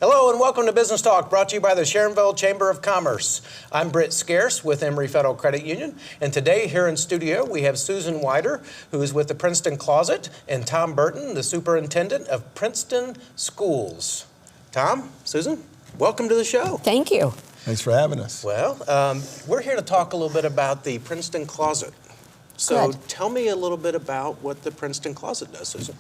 Hello and welcome to Business Talk, brought to you by the Sharonville Chamber of Commerce. I'm Britt Scearce with Emery Federal Credit Union, and today here in studio we have Susan Wyder, who is with the Princeton Closet, and Tom Burton, the Superintendent of Princeton Schools. Tom, Susan, welcome to the show. Thank you. Thanks for having us. Well, we're here to talk a little bit about the Princeton Closet. So Good. Tell me a little bit about what the Princeton Closet does, Susan.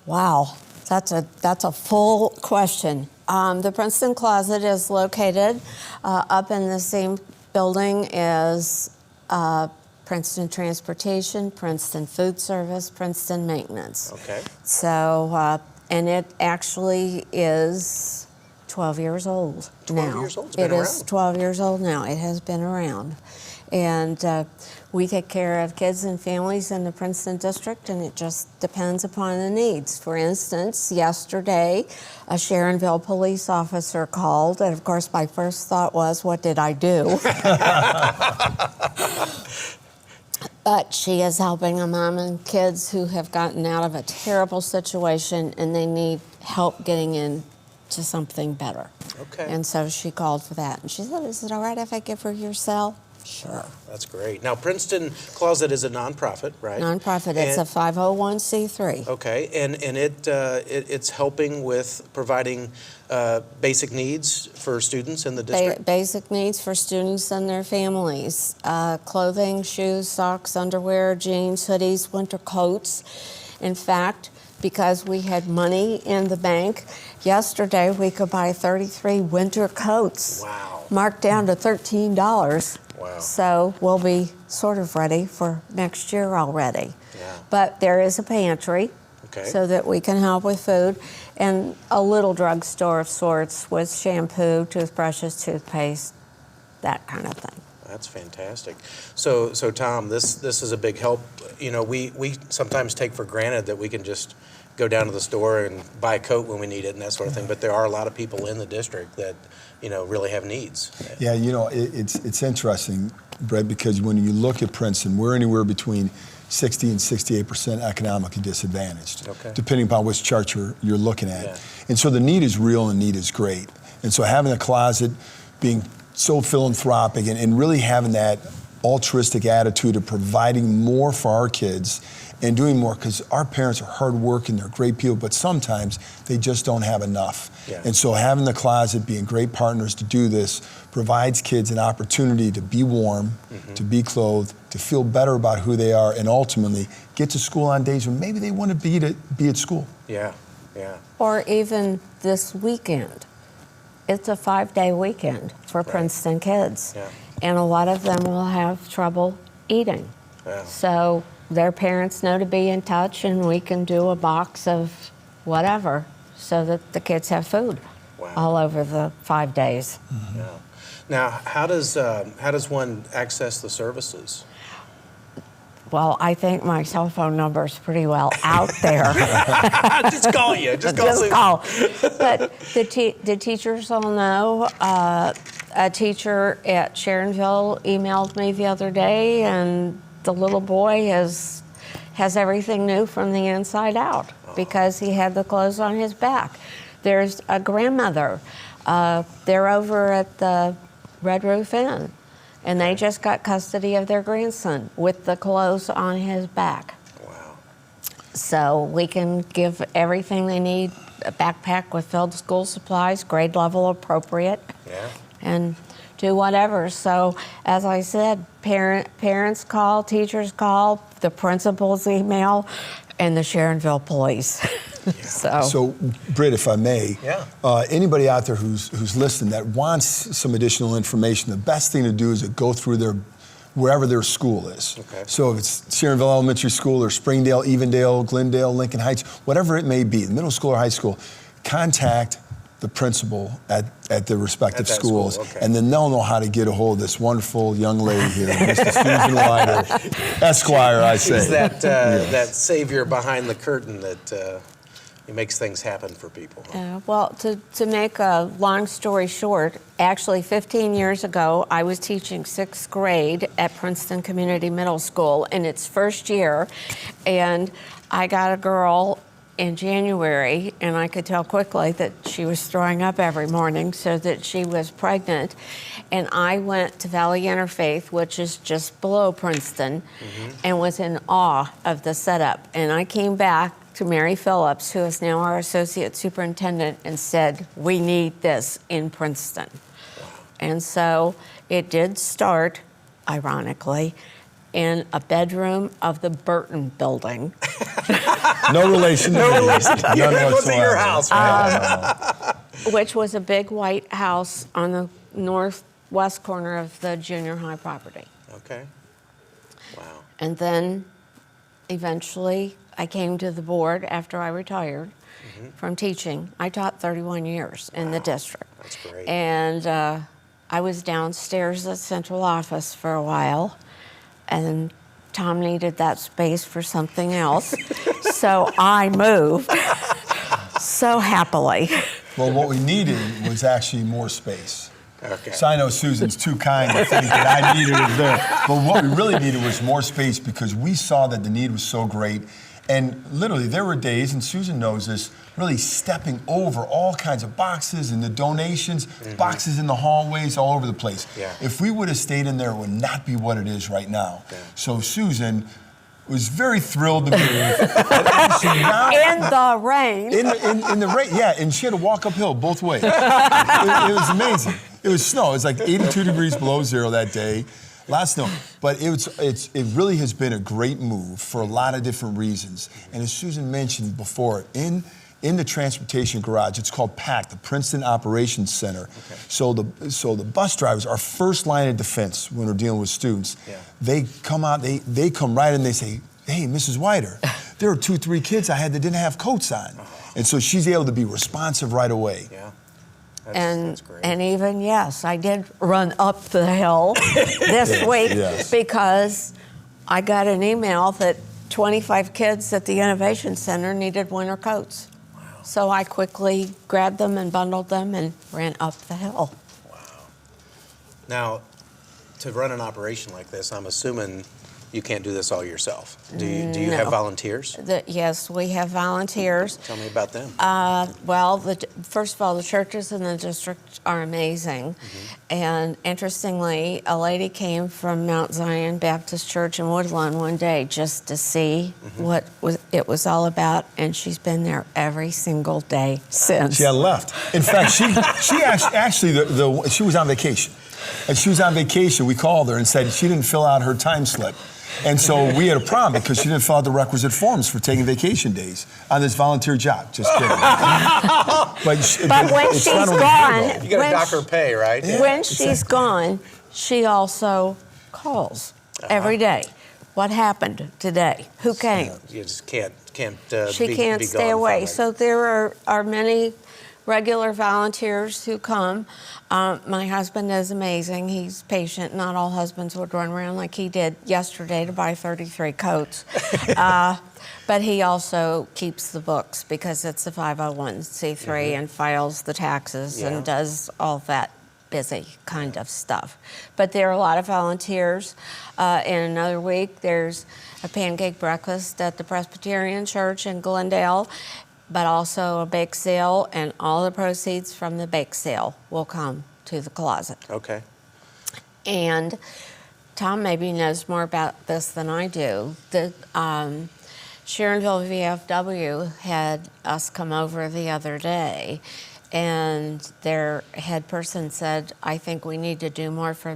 Wow, that's a full question. The Princeton Closet is located up in the same building as Princeton Transportation, Princeton Food Service, Princeton Maintenance. Okay. So, and it actually is 12 years old 12 now. years old? It's been It around. is 12 years old now. It has been around. And we take care of kids and families in the Princeton district, and it just depends upon the needs. For instance, yesterday, a Sharonville police officer called, and of course my first thought was, what did I do? But she is helping a mom and kids who have gotten out of a terrible situation, and they need help getting into something better. Okay. And so she called for that. And she said, is it all right if I give her your cell? Sure. That's great. Now, Princeton Closet is a nonprofit, right? Nonprofit. It's a 501c3. Okay, and it's helping with providing basic needs for students in the district? Basic needs for students and their families. Clothing, shoes, socks, underwear, jeans, hoodies, winter coats. In fact, because we had money in the bank, yesterday we could buy 33 winter coats. Wow. Marked down to $13. Wow. So we'll be sort of ready for next year already. Yeah. But there is a pantry, Okay. so that we can help with food, and a little drugstore of sorts with shampoo, toothbrushes, toothpaste, that kind of thing. That's fantastic. So Tom, this is a big help. You know, we sometimes take for granted that we can just go down to the store and buy a coat when we need it and that sort of thing, but there are a lot of people in the district that, you know, really have needs. Yeah, you know, it's interesting, Brett, because when you look at Princeton, we're anywhere between 60 and 68% economically disadvantaged, Okay. depending upon which chart you're looking at. Yeah. And so the need is real and need is great. And so having a closet, being so philanthropic and really having that altruistic attitude of providing more for our kids and doing more, because our parents are hardworking, they're great people, but sometimes they just don't have enough. Yeah. And so having the closet, being great partners to do this, provides kids an opportunity to be warm, to be clothed, to feel better about who they are, and ultimately get to school on days when maybe they want to be at school. Yeah, yeah. Or even this weekend. It's a 5-day weekend for Right. Princeton kids. Yeah. And a lot of them will have trouble eating. Yeah. So their parents know to be in touch, and we can do a box of whatever so that the kids have food. Wow. All over the 5 days. Yeah. Now, how does one access the services? Well, I think my cell phone number is pretty well out there. Just call you. Just call. Just call. But the teachers all know. A teacher at Sharonville emailed me the other day, and the little boy has everything new from the inside out because he had the clothes on his back. There's a grandmother. They're over at the Red Roof Inn, and they just got custody of their grandson with the clothes on his back. Wow. So we can give everything they need, a backpack with filled school supplies, grade level appropriate, Yeah. and do whatever. So as I said, parents call, teachers call, the principals email, and the Sharonville police. So, Britt, if I may, Yeah. Anybody out there who's listening that wants some additional information, the best thing to do is to go through wherever their school is. Okay. So if it's Sharonville Elementary School or Springdale, Evendale, Glendale, Lincoln Heights, whatever it may be, middle school or high school, contact the principal at the respective At that schools, school, okay. and then they'll know how to get a hold of this wonderful young lady here, Mrs. Susan Wyder, Esquire, I say. She's that savior behind the curtain that it makes things happen for people. Well, to make a long story short, actually 15 years ago, I was teaching 6th grade at Princeton Community Middle School in its first year, and I got a girl in January, and I could tell quickly that she was throwing up every morning, so that she was pregnant. And I went to Valley Interfaith, which is just below Princeton, and was in awe of the setup. And I came back to Mary Phillips, who is now our associate superintendent, and said, we need this in Princeton. And so it did start, ironically, in a bedroom of the Burton building. No relation to me. None It wasn't your whatsoever. house, right? Which was a big white house on the northwest corner of the junior high property. Okay. Wow. And then eventually I came to the board after I retired from teaching. I taught 31 years in the district. That's great. And I was downstairs at central office for a while, and Tom needed that space for something else. So I moved so happily. Well, what we needed was actually more space. Okay. So I know Susan's too kind to think that I needed it there. But what we really needed was more space, because we saw that the need was so great. And literally, there were days, and Susan knows this, really stepping over all kinds of boxes and the donations, boxes in the hallways, all over the place. Yeah. If we would have stayed in there, it would not be what it is right now. Yeah. So Susan was very thrilled to move. And In the rain. in the rain, yeah, and she had to walk uphill both ways. It was amazing. It was snow. It was like 82 degrees below zero that day. A lot of snow. But it really has been a great move for a lot of different reasons. And as Susan mentioned before, in the transportation garage, it's called PAC, the Princeton Operations Center. Okay. So the bus drivers, our first line of defense when we're dealing with students, Yeah. they come out, they come right in, they say, hey, Mrs. Wyder, there are 2-3 kids I had that didn't have coats on. And so she's able to be responsive right away. Yeah. And That's great. and even, yes, I did run up the hill this week Yes. because I got an email that 25 kids at the Innovation Center needed winter coats. Wow. So I quickly grabbed them and bundled them and ran up the hill. Wow. Now, to run an operation like this, I'm assuming you can't do this all yourself. Do you have No. volunteers? Yes, we have volunteers. Tell me about them. Well, first of all, the churches in the district are amazing. And interestingly, a lady came from Mount Zion Baptist Church in Woodlawn one day just to see what it was all about, and she's been there every single day since. She had left. In fact, she actually she was on vacation. And she was on vacation. We called her and said she didn't fill out her time slip. And so we had a problem because she didn't fill out the requisite forms for taking vacation days on this volunteer job. Just kidding. But when it's she's not only her, gone- though. You got to when dock her pay, right? Yeah. When she's gone, she also calls every day. What happened today? Who came? You just can't She be can't be stay gone away. from it. So there are many regular volunteers who come. My husband is amazing. He's patient. Not all husbands would run around like he did yesterday to buy 33 coats. But he also keeps the books because it's a 501c3 and files the taxes Yeah. and does all that busy kind of stuff. But there are a lot of volunteers. In another week, there's a pancake breakfast at the Presbyterian Church in Glendale, but also a bake sale, and all the proceeds from the bake sale will come to the closet. Okay. And Tom maybe knows more about this than I do. The Sharonville VFW had us come over the other day, and their head person said, I think we need to do more for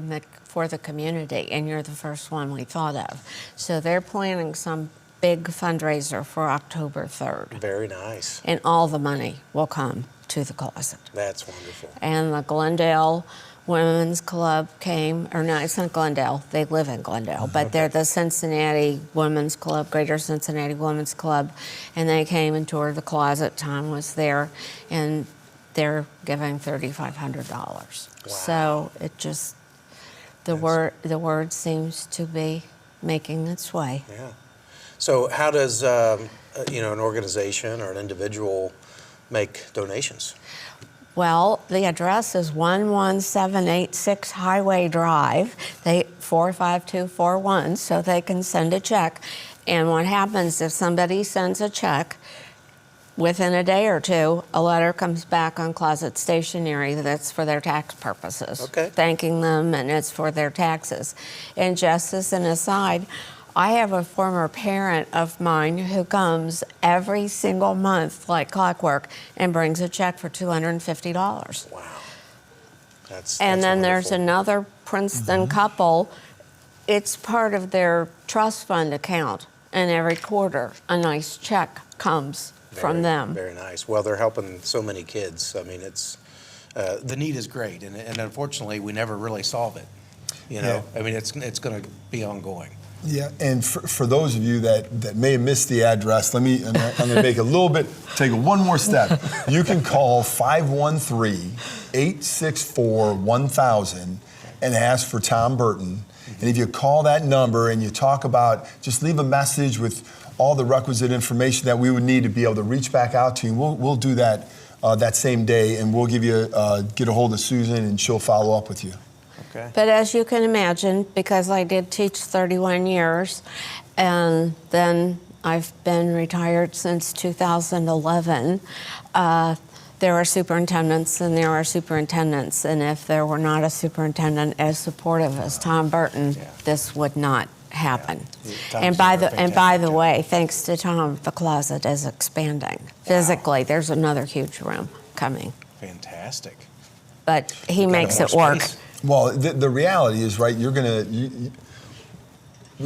the community, and you're the first one we thought of. So they're planning some big fundraiser for October 3rd. Very nice. And all the money will come to the closet. That's wonderful. And the Glendale Women's Club came, or no, it's not Glendale, they live in Glendale, but they're the Cincinnati Women's Club, Greater Cincinnati Women's Club, and they came and toured the closet. Tom was there, and they're giving $3,500. So it just, the word seems to be making its way. Yeah. So how does an organization or an individual make donations? Well, the address is 11786 Highway Drive, 45241, so they can send a check. And what happens if somebody sends a check, within a day or two, a letter comes back on closet stationery that's for their tax purposes. Okay. Thanking them, and it's for their taxes. And just as an aside, I have a former parent of mine who comes every single month like clockwork and brings a check for $250. Wow. And then there's wonderful. another Princeton couple. It's part of their trust fund account, and every quarter a nice check comes from them. Very nice. Well, they're helping so many kids. I mean, it's the need is great, and unfortunately, we never really solve it. You know, Yeah. I mean, it's going to be ongoing. Yeah, and for those of you that may have missed the address, I'm going to make a little bit, take one more step. You can call 513-864-1000 and ask for Tom Burton. And if you call that number and you talk about, just leave a message with all the requisite information that we would need to be able to reach back out to you. We'll do that that same day, and we'll give you get a hold of Susan, and she'll follow up with you. Okay. But as you can imagine, because I did teach 31 years, and then I've been retired since 2011, there are superintendents and there are superintendents, and if there were not a superintendent as supportive as Tom Burton, this would not happen. Yeah. And by the way, thanks to Tom, the closet is expanding physically. There's another huge room coming, Fantastic. but he makes more it work. space. Well, the reality is, right, we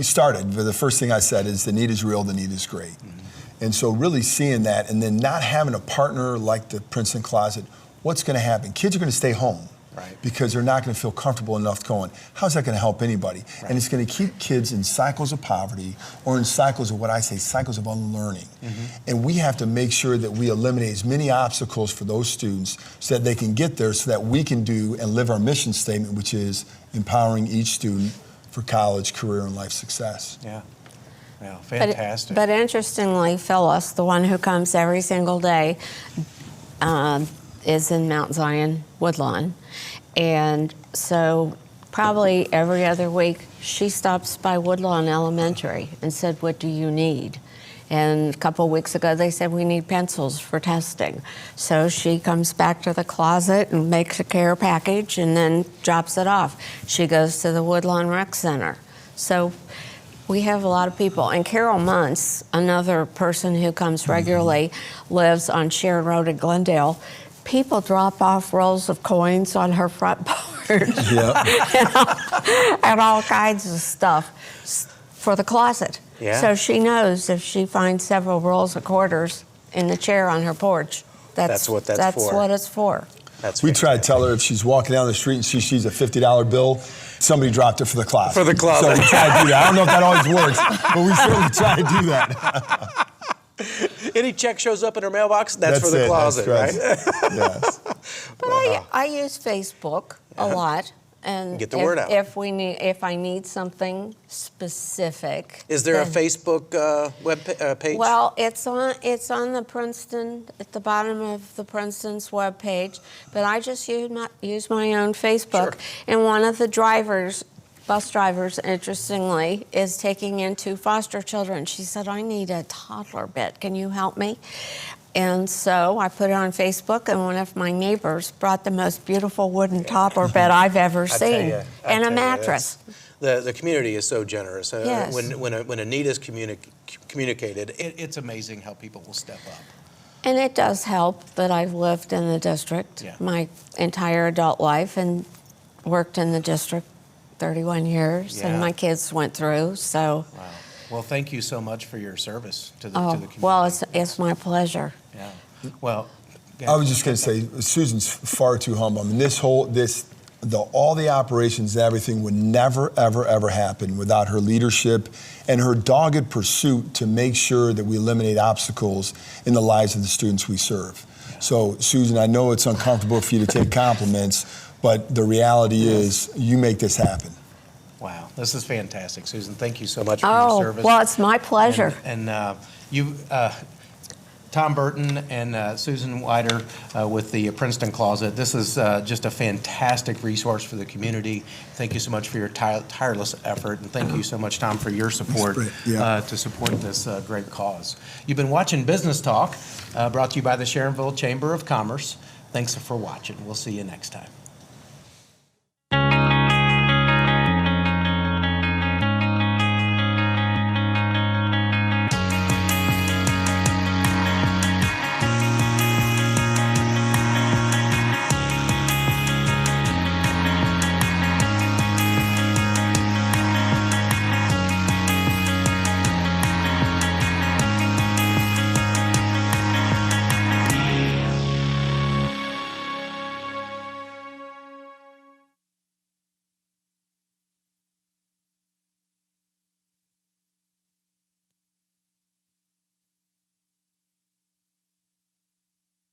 started, but the first thing I said is the need is real, the need is great. Mm-hmm. And so really seeing that, and then not having a partner like the Princeton Closet, what's going to happen? Kids are going to stay home. Right. Because they're not going to feel comfortable enough going. How's that going to help anybody? Right. And it's going to keep kids in cycles of poverty, or in cycles of what I say, cycles of unlearning. Mm-hmm. And we have to make sure that we eliminate as many obstacles for those students so that they can get there, so that we can do and live our mission statement, which is empowering each student for college, career, and life success. Yeah. Yeah, fantastic. But interestingly, Phyllis, the one who comes every single day, is in Mount Zion, Woodlawn. And so probably every other week, she stops by Woodlawn Elementary and said, "What do you need?" And a couple weeks ago, they said, "We need pencils for testing." So she comes back to the closet and makes a care package and then drops it off. She goes to the Woodlawn Rec Center. So we have a lot of people. And Carol Muntz, another person who comes regularly, lives on Sharon Road in Glendale. People drop off rolls of coins on her front porch. Yeah. and all kinds of stuff for the closet. Yeah. So she knows if she finds several rolls of quarters in the chair on her porch, that's what that's that's for. what it's for. We try to tell her if she's walking down the street and she sees a $50 bill, somebody dropped it for the closet. For the closet. So we try to do that. I don't know if that always works, but we certainly try to do that. Any check shows up in her mailbox, that's for the closet, that's right? Yes. But I use Facebook a lot, and Get the word out. If I need something specific. Is there a then- Facebook page? Well, it's on the Princeton, at the bottom of the Princeton's webpage, but I just use my own Facebook. Sure. And one of the bus drivers, interestingly, is taking in 2 foster children. She said, "I need a toddler bed. Can you help me?" And so I put it on Facebook, and one of my neighbors brought the most beautiful wooden toddler bed I've ever seen, and a mattress. The community is so generous. Yes. When a need is communicated, it's amazing how people will step up. And it does help that I've lived in the district my entire adult life and worked in the district 31 years, and my kids went through, so. Wow. Well, thank you so much for your service to the community. Well, it's my pleasure. Yeah. Well, I was just going to say, Susan's far too humble. I mean, all the operations and everything would never, ever, ever happen without her leadership and her dogged pursuit to make sure that we eliminate obstacles in the lives of the students we serve. Yeah. So, Susan, I know it's uncomfortable for you to take compliments, but the reality is you make this happen. Wow, this is fantastic, Susan. Thank you so much for your service. Well, it's my pleasure. And Tom Burton and Susan Wyder with the Princeton Closet. This is just a fantastic resource for the community. Thank you so much for your tireless effort, and thank you so much, Tom, for your support to support this great cause. You've been watching Business Talk, brought to you by the Sharonville Chamber of Commerce. Thanks for watching. We'll see you next time.